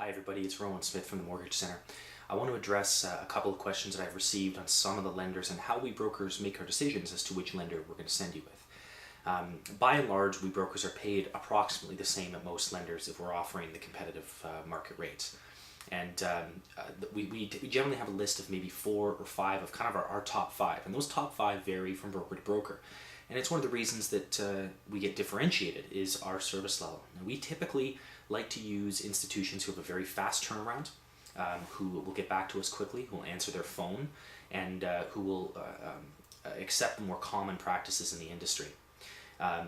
Hi everybody, it's Rowan Smith from the Mortgage Center. I want to address a couple of questions that I've received on some of the lenders and how we brokers make our decisions as to which lender we're going to send you with. By and large, we brokers are paid approximately the same at most lenders if we're offering the competitive market rates. And we generally have a list of maybe 4 or 5 of kind of our top 5, and those top 5 vary from broker to broker. And it's one of the reasons that we get differentiated is our service level. And we typically like to use institutions who have a very fast turnaround, who will get back to us quickly, who will answer their phone, and who will accept the more common practices in the industry. A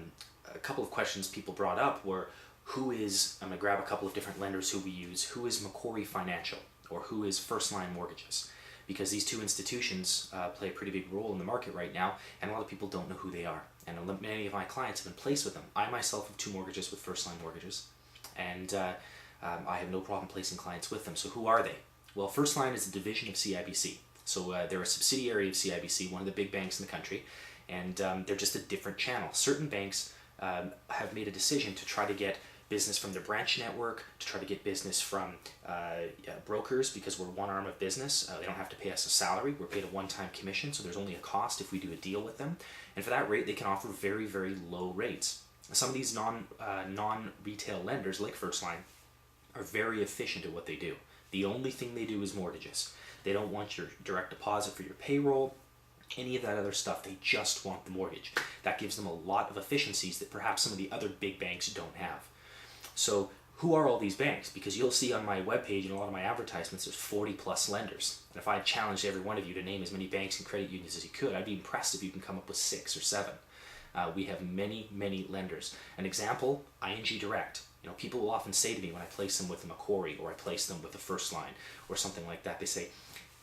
couple of questions people brought up were, I'm going to grab a couple of different lenders who we use, who is Macquarie Financial, or who is First Line Mortgages? Because these two institutions play a pretty big role in the market right now, and a lot of people don't know who they are. And many of my clients have been placed with them. I myself have 2 mortgages with First Line Mortgages, and I have no problem placing clients with them. So who are they? Well, First Line is a division of CIBC. So they're a subsidiary of CIBC, one of the big banks in the country, and they're just a different channel. Certain banks have made a decision to try to get business from their branch network, to try to get business from brokers, because we're one arm of business. They don't have to pay us a salary. We're paid a one-time commission, so there's only a cost if we do a deal with them. And for that rate, they can offer very, very low rates. Some of these non-retail lenders, like First Line, are very efficient at what they do. The only thing they do is mortgages. They don't want your direct deposit for your payroll, any of that other stuff. They just want the mortgage. That gives them a lot of efficiencies that perhaps some of the other big banks don't have. So who are all these banks? Because you'll see on my webpage and a lot of my advertisements, there's 40 plus lenders. And if I challenged every one of you to name as many banks and credit unions as you could, I'd be impressed if you can come up with 6 or 7. We have many, many lenders. An example, ING Direct. People will often say to me when I place them with a Macquarie, or I place them with a First Line or something like that, they say,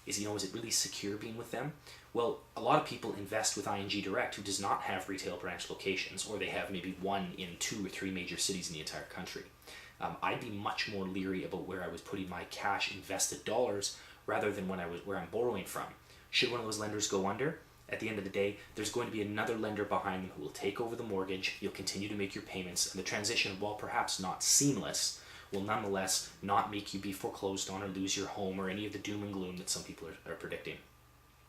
is it really secure being with them? Well, a lot of people invest with ING Direct who does not have retail branch locations, or they have maybe 1 in 2 or 3 major cities in the entire country. I'd be much more leery about where I was putting my cash invested dollars rather than where I'm borrowing from. Should one of those lenders go under, at the end of the day, there's going to be another lender behind them who will take over the mortgage. You'll continue to make your payments, and the transition, while perhaps not seamless, will nonetheless not make you be foreclosed on or lose your home or any of the doom and gloom that some people are predicting.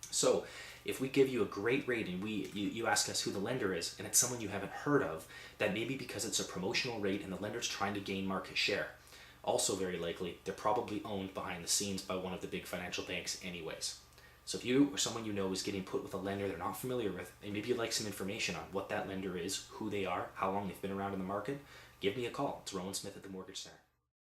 So if we give you a great rate and you ask us who the lender is, and it's someone you haven't heard of, that may be because it's a promotional rate and the lender's trying to gain market share. Also very likely, they're probably owned behind the scenes by one of the big financial banks anyways. So if you or someone you know is getting put with a lender they're not familiar with, and maybe you'd like some information on what that lender is, who they are, how long they've been around in the market, give me a call. It's Rowan Smith at the Mortgage Center.